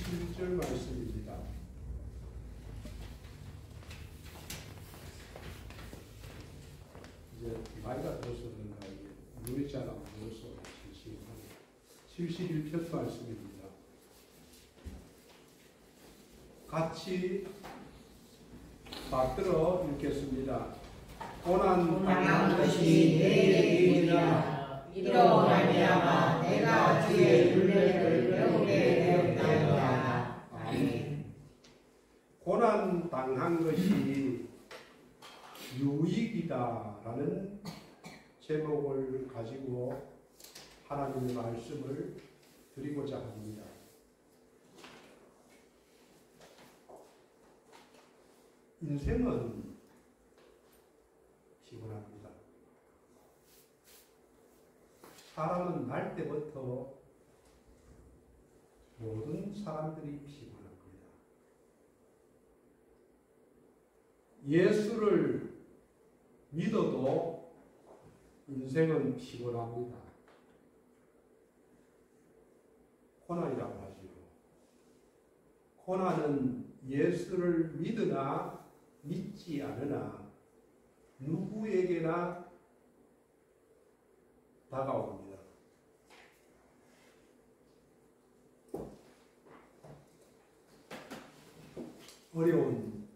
11절 말씀입니다. 이제 나이가 들어서 그런가 이게 눈이 잘 안 보여서 71편 말씀입니다. 같이 받들어 읽겠습니다. 고난 당한 것이 내 일이라. 이로 말미암아 내가 주의 윤례를 배우게 되었나이다. 아멘. 고난 당한 것이 유익이다라는 제목을 가지고 하나님의 말씀을 드리고자 합니다. 인생은 피곤합니다. 사람은 날 때부터 모든 사람들이 피곤합니다. 예수를 믿어도 인생은 피곤합니다. 고난이라고 하지요. 고난은 예수를 믿으나 믿지 않으나 누구에게나 다가옵니다. 어려운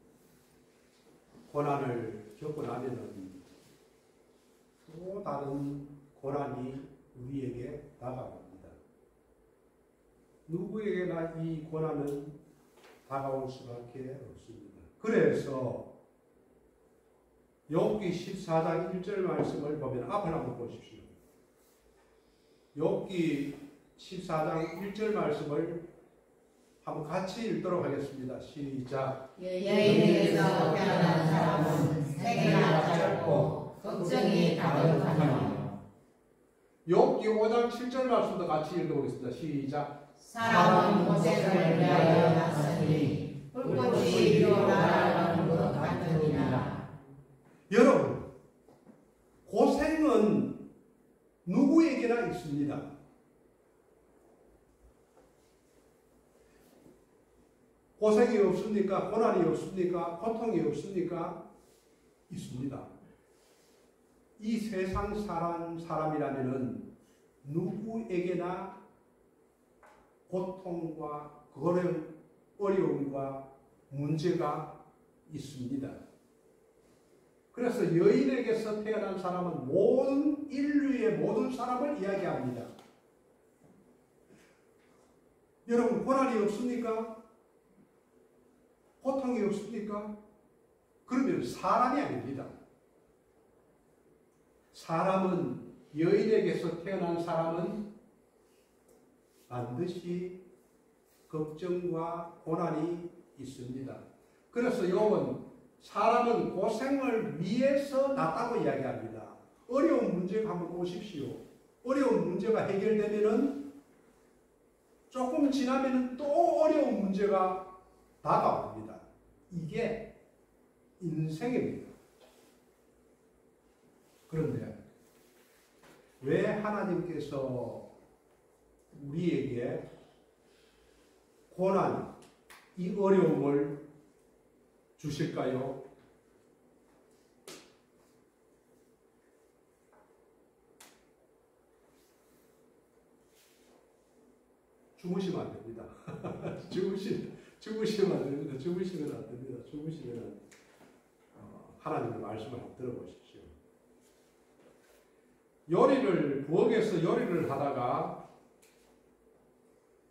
고난을 겪고 나면은 또 다른 고난이 우리에게 다가옵니다. 누구에게나 이 고난은 다가올 수밖에 없습니다. 그래서 욥기 14장 1절 말씀을 보면 앞을 한번 보십시오. 욥기 14장 1절 말씀을 한번 같이 읽도록 하겠습니다. 시작. 여인에게서 태어난 사람은 생애가 짧고 걱정이 가득하며. 욥기 5장 7절 말씀도 같이 읽어보겠습니다. 시작. 사람은 고생을 위하여 났으니 불꽃이 위로 날아가는 것 같으니라. 여러분, 고생은 누구에게나 있습니다. 고생이 없습니까? 고난이 없습니까? 고통이 없습니까? 있습니다. 이 세상 사람이라면은 누구에게나 고통과 어려움과 문제가 있습니다. 그래서 여인에게서 태어난 사람은 모든 인류의 모든 사람을 이야기합니다. 여러분, 고난이 없습니까? 고통이 없습니까? 그러면 사람이 아닙니다. 사람은, 여인에게서 태어난 사람은 반드시 걱정과 고난이 있습니다. 그래서 욥은 사람은 고생을 위해서 났다고 이야기합니다. 어려운 문제가 한번 보십시오. 어려운 문제가 해결되면은 조금 지나면은 또 어려운 문제가 다가옵니다. 이게 인생입니다. 그런데 왜 하나님께서 우리에게 고난, 이 어려움을 주실까요? 주무시면 안 됩니다. 주무시면 안 됩니다. 주무시면 안 됩니다. 주무시면 하나님의 말씀을 한번 들어보십시오. 부엌에서 요리를 하다가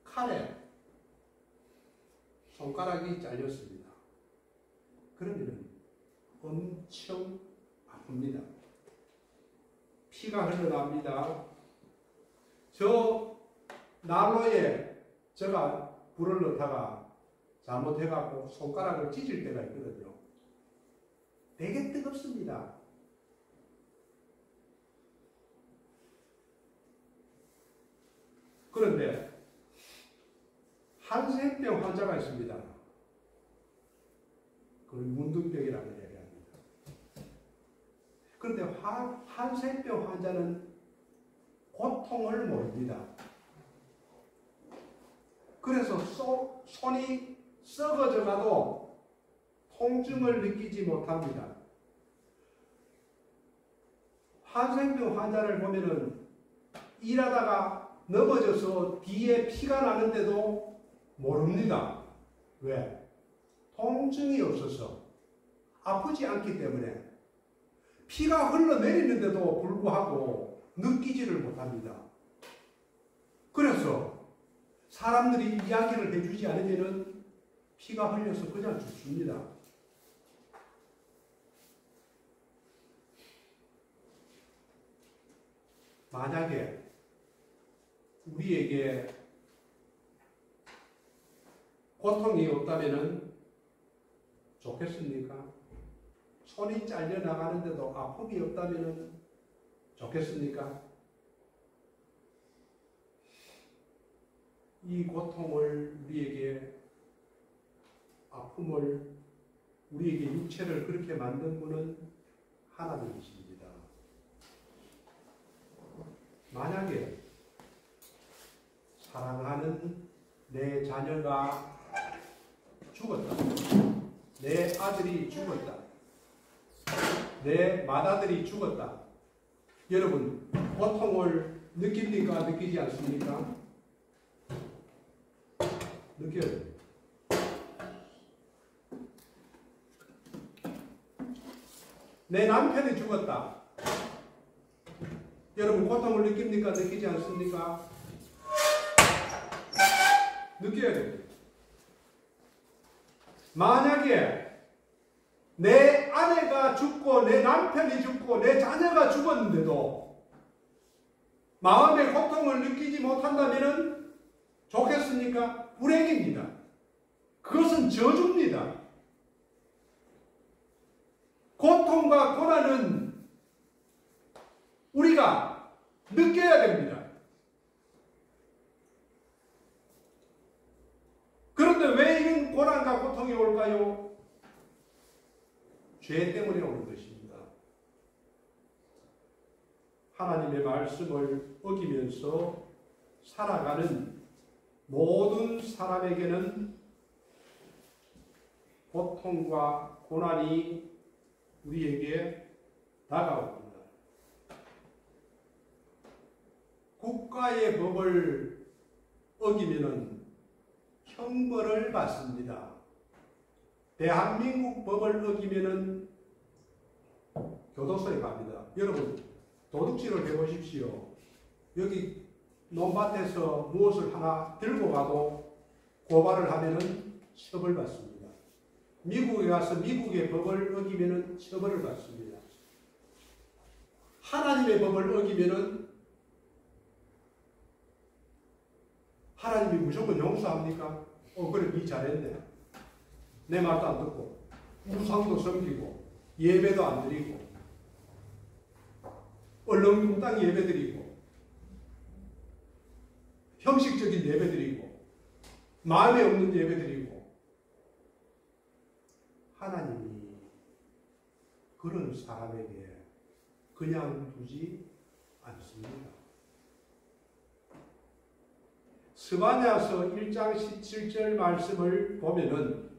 칼에 손가락이 잘렸습니다. 그러면 엄청 아픕니다. 피가 흘러납니다. 저 난로에 제가 불을 넣다가 잘못해갖고 손가락을 찢을 때가 있거든요. 되게 뜨겁습니다. 그런데 한센병 환자가 있습니다. 그걸 문둥병이라고 얘기합니다. 그런데 한센병 환자는 고통을 모릅니다. 그래서 손이 썩어져 가도 통증을 느끼지 못합니다. 한센병 환자를 보면은 일하다가 넘어져서 뒤에 피가 나는데도 모릅니다. 왜? 통증이 없어서, 아프지 않기 때문에. 피가 흘러내리는데도 불구하고 느끼지를 못합니다. 그래서 사람들이 이야기를 해주지 않으면 피가 흘려서 그냥 죽습니다. 만약에 우리에게 고통이 없다면 좋겠습니까? 손이 잘려 나가는데도 아픔이 없다면 좋겠습니까? 이 고통을 우리에게, 아픔을, 우리에게 육체를 그렇게 만든 분은 하나님이십니다. 만약에 사랑하는 내 자녀가 죽었다, 내 아들이 죽었다, 내 맏아들이 죽었다, 여러분 고통을 느낍니까? 느끼지 않습니까? 느껴요. 내 남편이 죽었다. 여러분 고통을 느낍니까? 느끼지 않습니까? 느껴야 됩니다. 만약에 내 아내가 죽고 내 남편이 죽고 내 자녀가 죽었는데도 마음의 고통을 느끼지 못한다면 좋겠습니까? 불행입니다. 그것은 저주입니다. 고통과 고난은 우리가 느껴야 됩니다. 그런데 왜 이런 고난과 고통이 올까요? 죄 때문에 오는 것입니다. 하나님의 말씀을 어기면서 살아가는 모든 사람에게는 고통과 고난이 우리에게 다가옵니다. 국가의 법을 어기면은 형벌을 받습니다. 대한민국 법을 어기면은 교도소에 갑니다. 여러분 도둑질을 해보십시오. 여기 논밭에서 무엇을 하나 들고 가도 고발을 하면은 처벌받습니다. 미국에 가서 미국의 법을 어기면은 처벌을 받습니다. 하나님의 법을 어기면은 하나님이 무조건 용서합니까? 그래, 니 잘했네. 내 말도 안 듣고, 우상도 섬기고, 예배도 안 드리고, 얼렁뚱땅 예배 드리고, 형식적인 예배 드리고, 마음에 없는 예배 드리고, 하나님이 그런 사람에게 그냥 두지 않습니다. 스바냐서 1장 17절 말씀을 보면은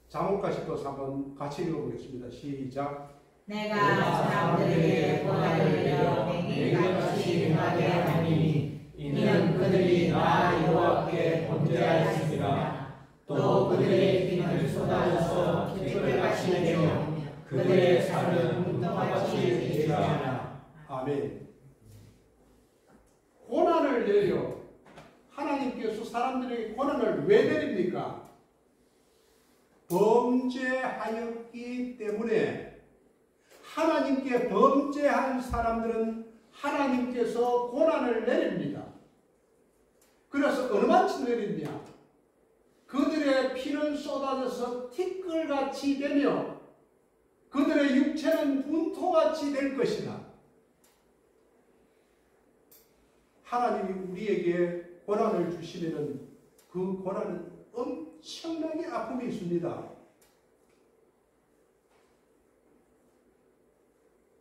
잠언가 10도 한번 같이 읽어보겠습니다. 시작. 내가 사람들에게 고난을 내려 맹인같이 행하게 하나니 이는 그들이 나 여호와께 범죄하였습니다. 또 그들의 피는 쏟아져서 깃털같이 내며 그들의 살은 문둥같이 되지않아. 아멘. 고난을 내려, 하나님께서 사람들에게 고난을 왜 내립니까? 범죄하였기 때문에. 하나님께 범죄한 사람들은 하나님께서 고난을 내립니다. 그래서 얼마만큼 내리냐? 그들의 피는 쏟아져서 티끌같이 되며 그들의 육체는 분토같이 될 것이다. 하나님이 우리에게 고난을 주시면 그 고난은 엄청나게 아픔이 있습니다.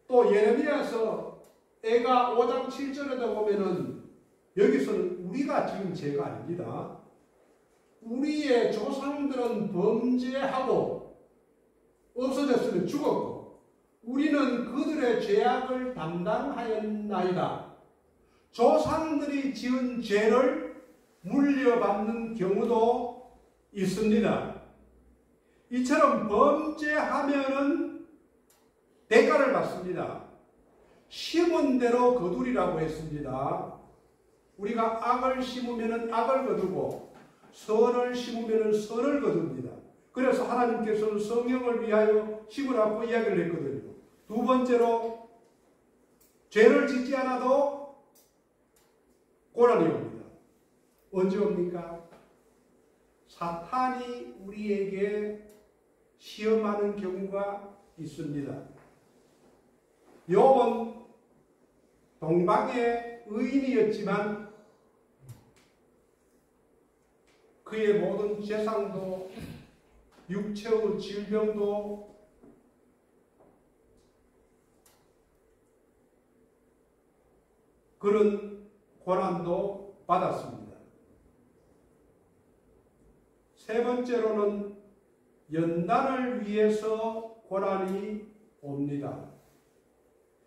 또 예레미야서 애가 5장 7절에도 보면은 여기서는 우리가 지은 죄가 아닙니다. 우리의 조상들은 범죄하고 없어졌으면 죽었고 우리는 그들의 죄악을 담당하였나이다. 조상들이 지은 죄를 물려받는 경우도 있습니다. 이처럼 범죄하면은 대가를 받습니다. 심은 대로 거두리라고 했습니다. 우리가 악을 심으면은 악을 거두고 선을 심으면은 선을 거둡니다. 그래서 하나님께서는 성령을 위하여 심으라고 이야기를 했거든요. 두 번째로 죄를 짓지 않아도 고난이 옵니다. 언제 옵니까? 사탄이 우리에게 시험하는 경우가 있습니다. 욥은 동방의 의인이었지만 그의 모든 재산도 육체의 질병도 그런 고난도 받았습니다. 세 번째로는 연단을 위해서 고난이 옵니다.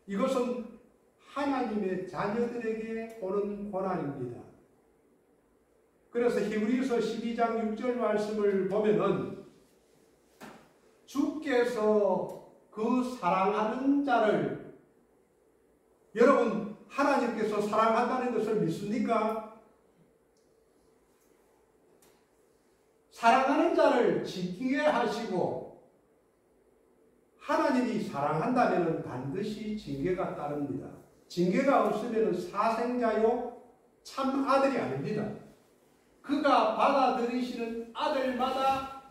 이것은 하나님의 자녀들에게 오는 고난입니다. 그래서 히브리서 12장 6절 말씀을 보면은 주께서 그 사랑하는 자를 여러분 하나님께서 사랑한다는 것을 믿습니까? 사랑하는 자를 지키게 하시고 하나님이 사랑한다면 반드시 징계가 따릅니다. 징계가 없으면 사생자요 참 아들이 아닙니다. 그가 받아들이시는 아들마다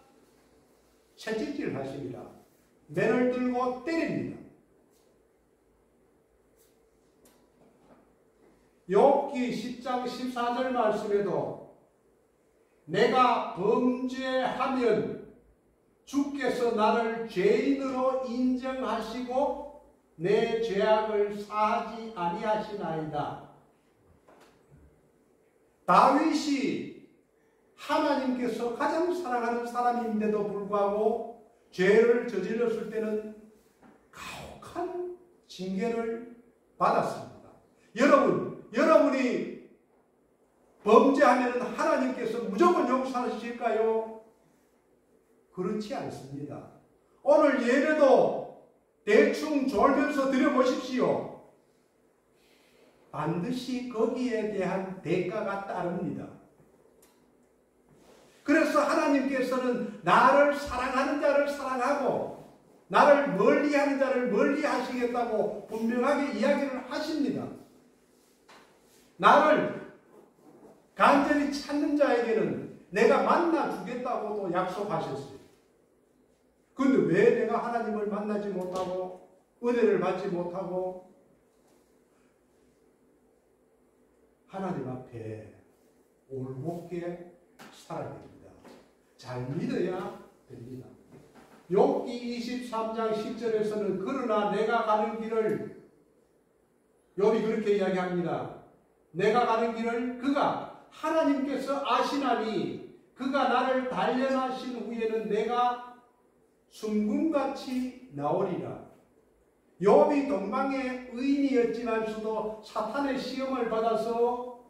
채찍질 하십니다. 맨을 들고 때립니다. 욥기 10장 14절 말씀에도 내가 범죄하면 주께서 나를 죄인으로 인정하시고 내 죄악을 사하지 아니하시나이다. 다윗이 하나님께서 가장 사랑하는 사람인데도 불구하고 죄를 저질렀을 때는 가혹한 징계를 받았습니다. 여러분이 범죄하면 하나님께서 무조건 용서하실까요? 그렇지 않습니다. 오늘 예배도 대충 졸면서 드려보십시오. 반드시 거기에 대한 대가가 따릅니다. 그래서 하나님께서는 나를 사랑하는 자를 사랑하고 나를 멀리하는 자를 멀리하시겠다고 분명하게 이야기를 하십니다. 나를 간절히 찾는 자에게는 내가 만나주겠다고도 약속하셨어요. 그런데 왜 내가 하나님을 만나지 못하고 은혜를 받지 못하고 하나님 앞에 올곧게 살아야 됩니다. 잘 믿어야 됩니다. 욥기 23장 10절에서는 그러나 내가 가는 길을 욥이 그렇게 이야기합니다. 내가 가는 길을 그가 하나님께서 아시나니 그가 나를 단련하신 후에는 내가 순금같이 나오리라. 욥이 동방의 의인이었지만서도 사탄의 시험을 받아서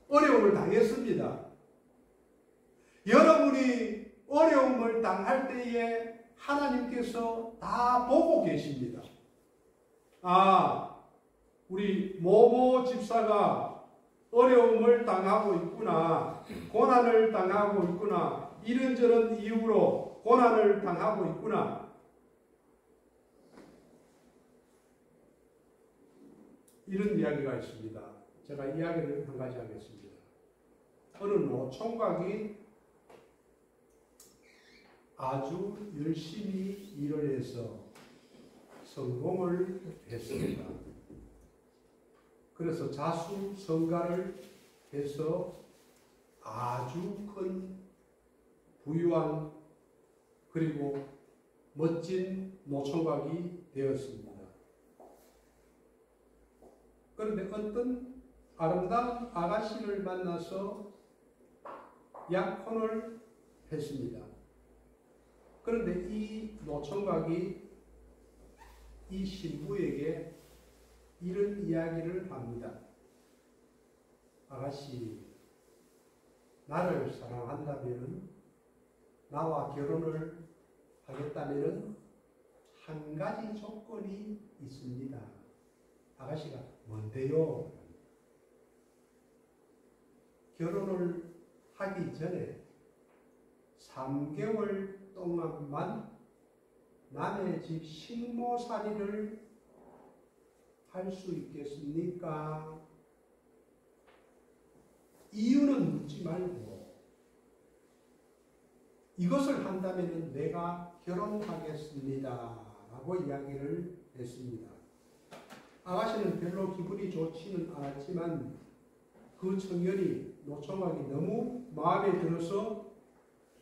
어려움을 당했습니다. 여러분이 어려움을 당할 때에 하나님께서 다 보고 계십니다. 우리 모모 집사가 어려움을 당하고 있구나, 고난을 당하고 있구나, 이런저런 이유로 고난을 당하고 있구나. 이런 이야기가 있습니다. 제가 이야기를 한 가지 하겠습니다. 어느 노총각이 아주 열심히 일을 해서 성공을 했습니다. 그래서 자수성가를 해서 아주 큰 부유한 그리고 멋진 노총각이 되었습니다. 그런데 어떤 아름다운 아가씨를 만나서 약혼을 했습니다. 그런데 이 노총각이 이 신부에게 이런 이야기를 합니다. 아가씨, 나를 사랑한다면, 나와 결혼을 하겠다면 한 가지 조건이 있습니다. 아가씨가 뭔데요? 결혼을 하기 전에 3개월 동안만 남의 집 식모살이를 할 수 있겠습니까? 이유는 묻지 말고 이것을 한다면 내가 결혼하겠습니다 라고 이야기를 했습니다. 아가씨는 별로 기분이 좋지는 않았지만 그 청년이 노총각이 너무 마음에 들어서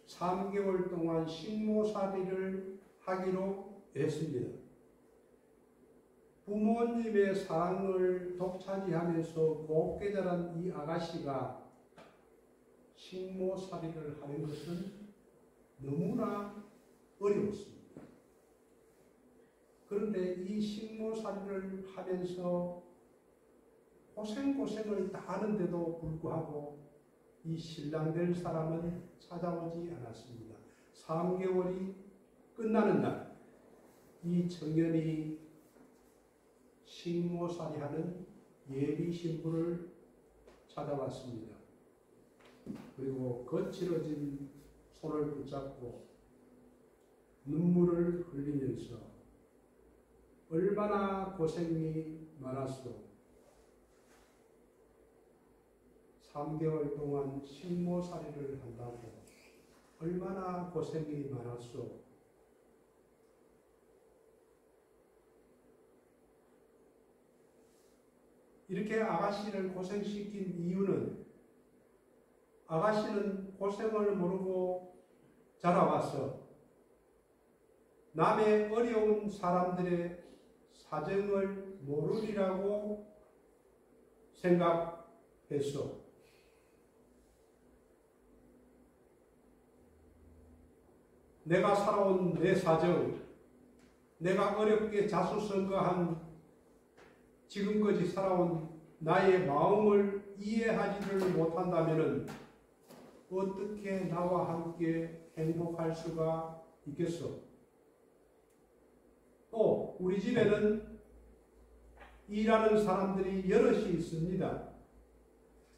3개월 동안 식모살이를 하기로 했습니다. 부모님의 사랑을 독차지하면서 곱게 자란 이 아가씨가 식모살이를 하는 것은 너무나 어려웠습니다. 그런데 이 식모살이를 하면서 고생을 다 하는데도 불구하고 이 신랑 될 사람은 찾아오지 않았습니다. 3개월이 끝나는 날, 이 청년이 식모살이하는 예비 신부를 찾아왔습니다. 그리고 거칠어진 손을 붙잡고 눈물을 흘리면서 얼마나 고생이 많았소. 3개월 동안 식모살이를 한다고 얼마나 고생이 많았소. 이렇게 아가씨를 고생시킨 이유는 아가씨는 고생을 모르고 자라와서 남의 어려운 사람들의 사정을 모르리라고 생각했어. 내가 살아온 내 사정, 내가 어렵게 자수성가한 지금까지 살아온 나의 마음을 이해하지를 못한다면 어떻게 나와 함께 행복할 수가 있겠어? 또 우리 집에는 일하는 사람들이 여럿이 있습니다.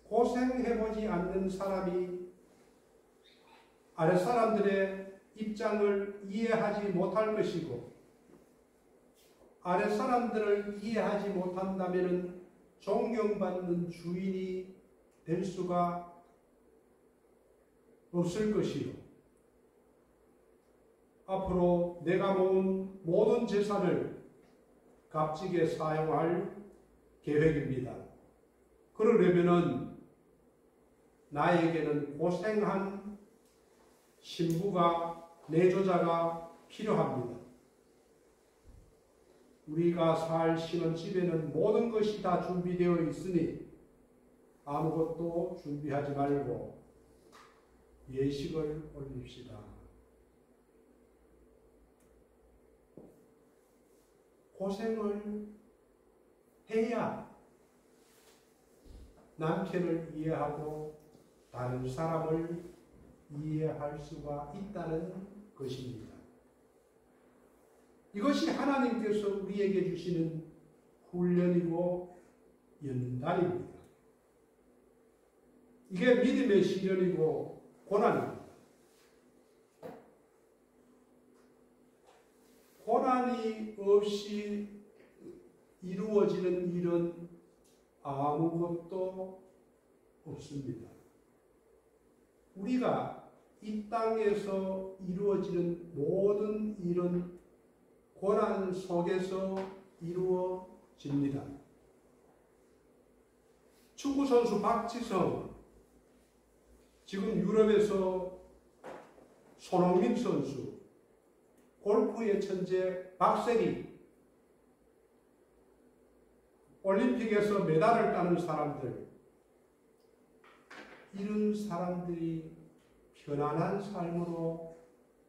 고생해보지 않는 사람이 아랫사람들의 입장을 이해하지 못할 것이고, 아랫사람들을 이해하지 못한다면 존경받는 주인이 될 수가 없을 것이요. 앞으로 내가 모은 모든 재산을 값지게 사용할 계획입니다. 그러려면 나에게는 고생한 신부가, 내조자가 필요합니다. 우리가 살 신혼집에는 모든 것이 다 준비되어 있으니 아무것도 준비하지 말고 예식을 올립시다. 고생을 해야 남편을 이해하고 다른 사람을 이해할 수가 있다는 것입니다. 이것이 하나님께서 우리에게 주시는 훈련이고 연단입니다. 이게 믿음의 시련이고 고난입니다. 고난이 없이 이루어지는 일은 아무것도 없습니다. 우리가 이 땅에서 이루어지는 모든 일은 고난 속에서 이루어집니다. 축구선수 박지성, 지금 유럽에서 손흥민 선수, 골프의 천재 박세리, 올림픽에서 메달을 따는 사람들, 이런 사람들이 편안한 삶으로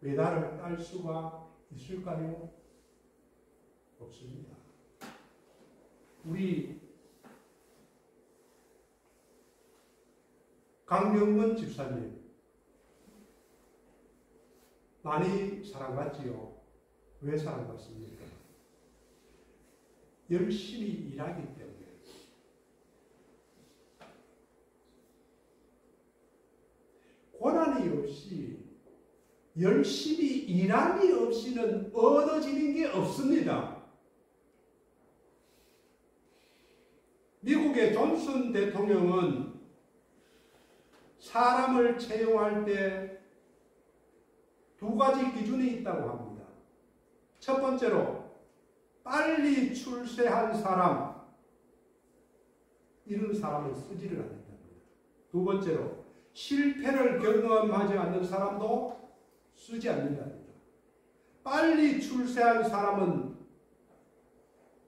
메달을 딸 수가 있을까요? 없습니다. 우리 강병건 집사님 많이 사랑받지요. 왜 사랑받습니까? 열심히 일하기 때문에. 고난이 없이 열심히 일함이 없이는 얻어지는 게 없습니다. 미국의 존슨 대통령은 사람을 채용할 때 두 가지 기준이 있다고 합니다. 첫 번째로 빨리 출세한 사람, 이런 사람을 쓰지를 않는답니다. 두 번째로 실패를 경험하지 않는 사람도 쓰지 않는답니다. 빨리 출세한 사람은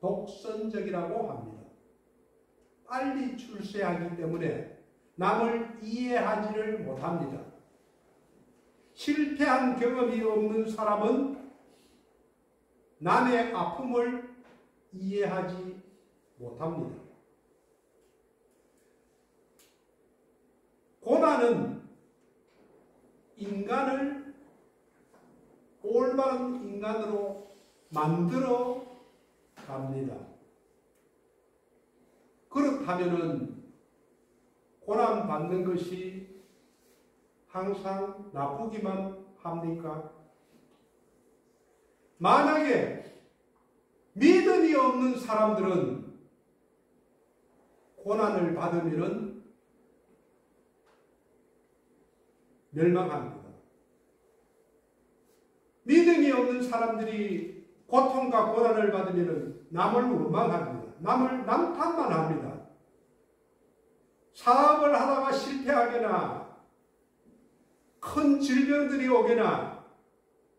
독선적이라고 합니다. 빨리 출세하기 때문에 남을 이해하지를 못합니다. 실패한 경험이 없는 사람은 남의 아픔을 이해하지 못합니다. 고난은 인간을 올바른 인간으로 만들어 갑니다. 그렇다면은 고난 받는 것이 항상 나쁘기만 합니까? 만약에 믿음이 없는 사람들은 고난을 받으면 멸망합니다. 믿음이 없는 사람들이 고통과 고난을 받으면 남을 원망합니다. 남을 남탓만 합니다. 사업을 하다가 실패하거나 큰 질병들이 오거나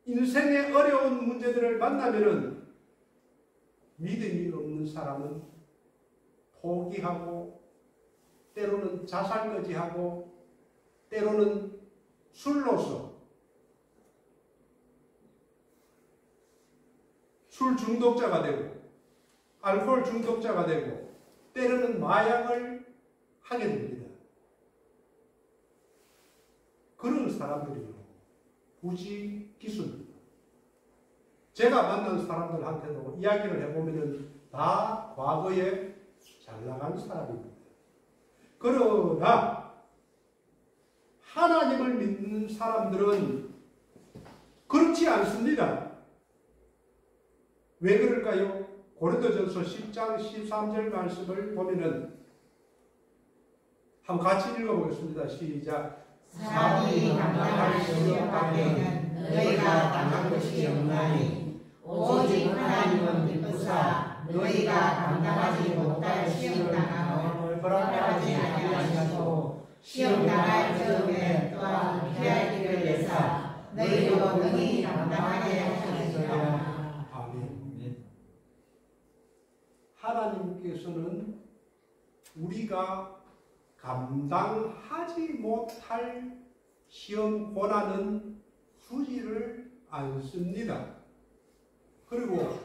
인생의 어려운 문제들을 만나면 믿음이 없는 사람은 포기하고 때로는 자살까지 하고 때로는 술로서 술 중독자가 되고 알코올 중독자가 되고 때로는 마약을 하게 됩니다. 그런 사람들이요 부지기수입니다. 제가 만난 사람들한테도 이야기를 해보면 다 과거에 잘 나간 사람입니다. 그러나 하나님을 믿는 사람들은 그렇지 않습니다. 왜 그럴까요? 고린도전서 10장 13절 말씀을 보면은 한번 같이 읽어보겠습니다. 시작. 사람이 감당할 시험 가운데는 너희가 당한 것이 없나니 오직 하나님은 기쁘사 너희가 감당하지 못할 시험 당함을 허락하지 아니하시고 시험 당할 즈음에 또한 피할 길을 내사 너희로 능히 감당하게 하시리라. 아멘. 하나님께서는 우리가 감당하지 못할 시험 고난은 주지를 않습니다. 그리고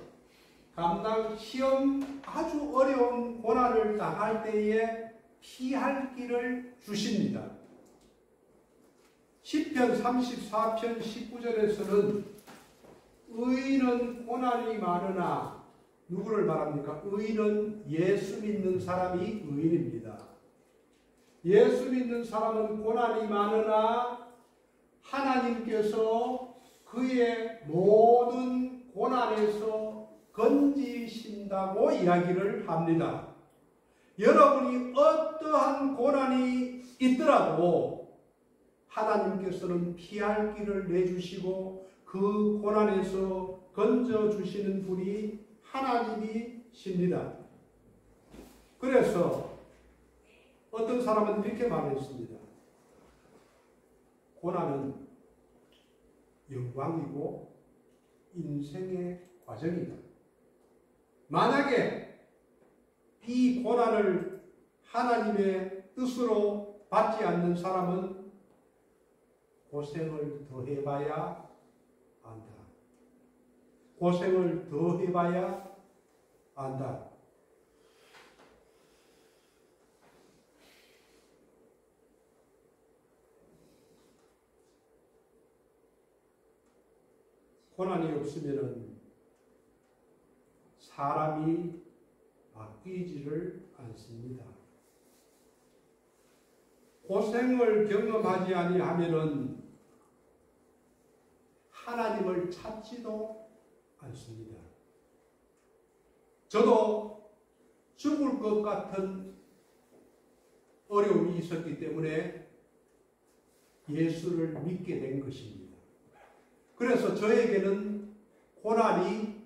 시험 아주 어려운 고난을 당할 때에 피할 길을 주십니다. 시편 34편 19절에서는 의인은 고난이 많으나 누구를 말합니까? 의인은 예수 믿는 사람이 의인입니다. 예수 믿는 사람은 고난이 많으나 하나님께서 그의 모든 고난에서 건지신다고 이야기를 합니다. 여러분이 어떠한 고난이 있더라도 하나님께서는 피할 길을 내주시고 그 고난에서 건져주시는 분이 하나님이십니다. 그래서 어떤 사람은 이렇게 말했습니다. 고난은 영광이고 인생의 과정이다. 만약에 이 고난을 하나님의 뜻으로 받지 않는 사람은 고생을 더 해봐야 안다. 고생을 더 해봐야 안다. 고난이 없으면 사람이 바뀌지를 않습니다. 고생을 경험하지 아니하면 하나님을 찾지도 않습니다. 저도 죽을 것 같은 어려움이 있었기 때문에 예수를 믿게 된 것입니다. 그래서 저에게는 고난이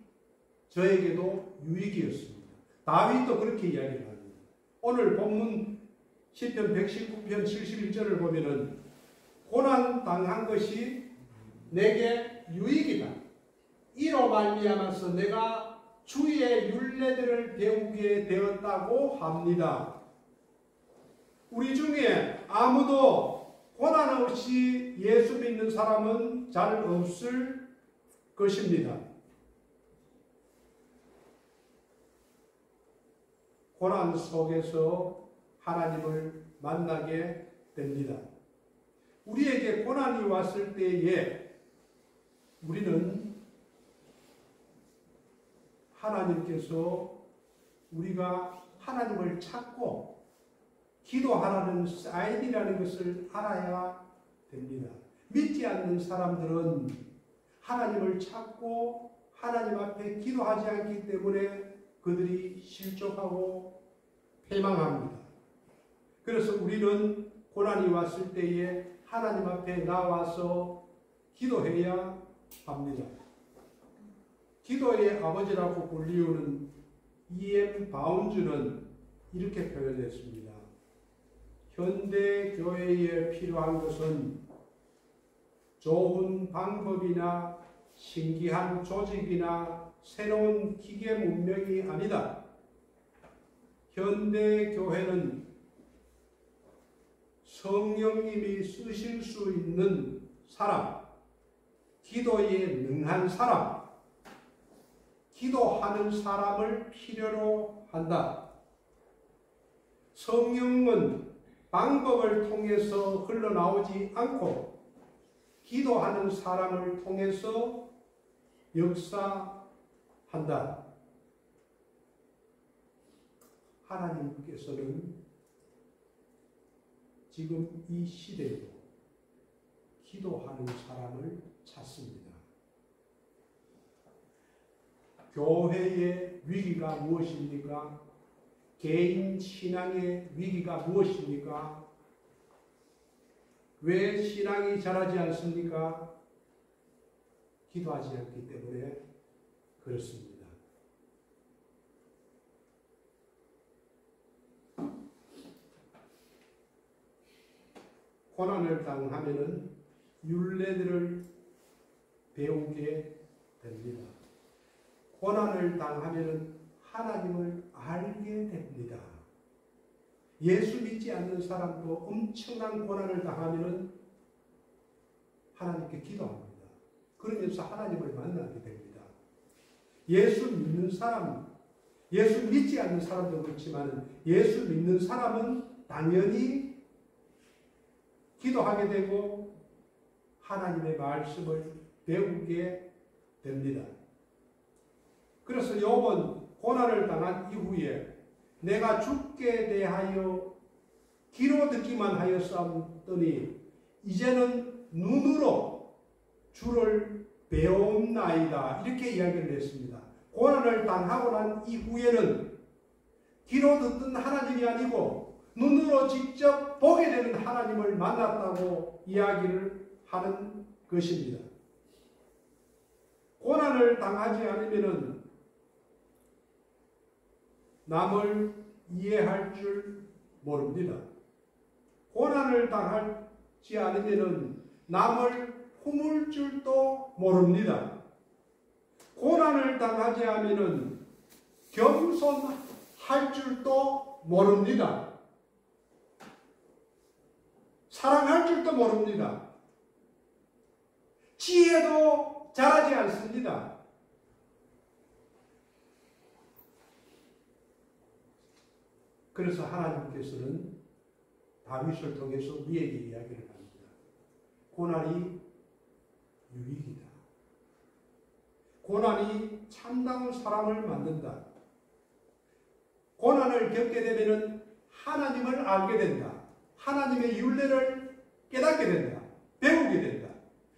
저에게도 유익이었습니다. 다윗도 그렇게 이야기를 합니다. 오늘 본문 시편 119편 71절을 보면은 고난 당한 것이 내게 유익이다. 이로 말미암아서 내가 주의 율례들을 배우게 되었다고 합니다. 우리 중에 아무도 고난 없이 예수 믿는 사람은 잘 없을 것입니다. 고난 속에서 하나님을 만나게 됩니다. 우리에게 고난이 왔을 때에 우리는 하나님께서 우리가 하나님을 찾고 기도하라는 사인이라는 것을 알아야 됩니다. 믿지 않는 사람들은 하나님을 찾고 하나님 앞에 기도하지 않기 때문에 그들이 실족하고 패망합니다. 그래서 우리는 고난이 왔을 때에 하나님 앞에 나와서 기도해야 합니다. 기도의 아버지라고 불리우는 E.M. 바운즈는 이렇게 표현했습니다. 현대 교회에 필요한 것은 좋은 방법이나 신기한 조직이나 새로운 기계 문명이 아니다. 현대 교회는 성령님이 쓰실 수 있는 사람, 기도에 능한 사람, 기도하는 사람을 필요로 한다. 성령은 방법을 통해서 흘러나오지 않고 기도하는 사람을 통해서 역사한다. 하나님께서는 지금 이 시대에도 기도하는 사람을 찾습니다. 교회의 위기가 무엇입니까? 개인 신앙의 위기가 무엇입니까? 왜 신앙이 자라지 않습니까? 기도하지 않기 때문에 그렇습니다. 고난을 당하면은 율례들을 배우게 됩니다. 고난을 당하면은 하나님을 알게 됩니다. 예수 믿지 않는 사람도 엄청난 고난을 당하면은 하나님께 기도합니다. 그러면서 하나님을 만나게 됩니다. 예수 믿는 사람, 예수 믿지 않는 사람도 그렇지만 예수 믿는 사람은 당연히 기도하게 되고 하나님의 말씀을 배우게 됩니다. 그래서 욥은 고난을 당한 이후에 내가 주께 대하여 귀로 듣기만 하였사오니 이제는 눈으로 주를 배움나이다. 이렇게 이야기를 했습니다. 고난을 당하고 난 이후에는 귀로 듣던 하나님이 아니고 눈으로 직접 보게 되는 하나님을 만났다고 이야기를 하는 것입니다. 고난을 당하지 않으면 남을 이해할 줄 모릅니다. 고난을 당하지 않으면 남을 품을 줄도 모릅니다. 고난을 당하지 않으면 겸손할 줄도 모릅니다. 사랑할 줄도 모릅니다. 지혜도 잘하지 않습니다. 그래서 하나님께서는 다윗을 통해서 우리에게 이야기를 합니다. 고난이 유익이다. 고난이 참다운 사람을 만든다. 고난을 겪게 되면 하나님을 알게 된다. 하나님의 율례를 깨닫게 된다. 배우게 된다.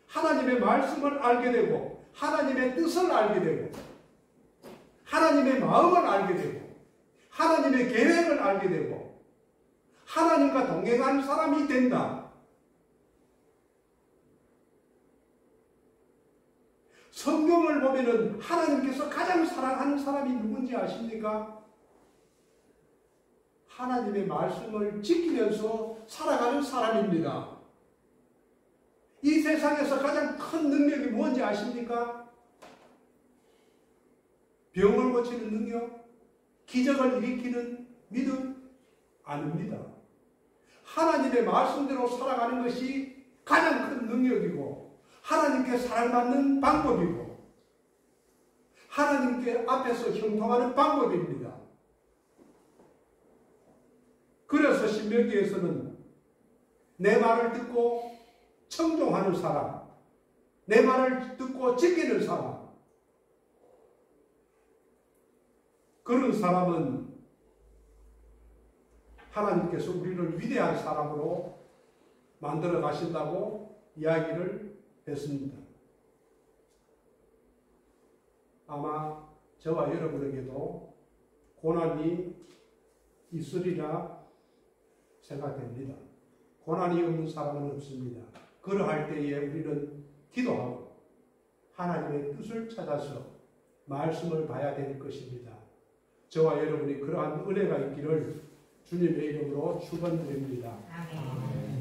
하나님의 말씀을 알게 되고 하나님의 뜻을 알게 되고 하나님의 마음을 알게 되고 하나님의 계획을 알게 되고 하나님과 동행하는 사람이 된다. 성경을 보면은 하나님께서 가장 사랑하는 사람이 누군지 아십니까? 하나님의 말씀을 지키면서 살아가는 사람입니다. 이 세상에서 가장 큰 능력이 뭔지 아십니까? 병을 고치는 능력, 기적을 일으키는 믿음 아닙니다. 하나님의 말씀대로 살아가는 것이 가장 큰 능력이고 하나님께 사랑받는 방법이고 하나님께 앞에서 형통하는 방법입니다. 그래서 신명기에서는 내 말을 듣고 청종하는 사람, 내 말을 듣고 지키는 사람, 그런 사람은 하나님께서 우리를 위대한 사람으로 만들어 가신다고 이야기를 했습니다. 아마 저와 여러분에게도 고난이 있으리라 생각됩니다. 고난이 없는 사람은 없습니다. 그러할 때에 우리는 기도하고 하나님의 뜻을 찾아서 말씀을 봐야 될 것입니다. 저와 여러분이 그러한 은혜가 있기를 주님의 이름으로 축원드립니다. 아멘.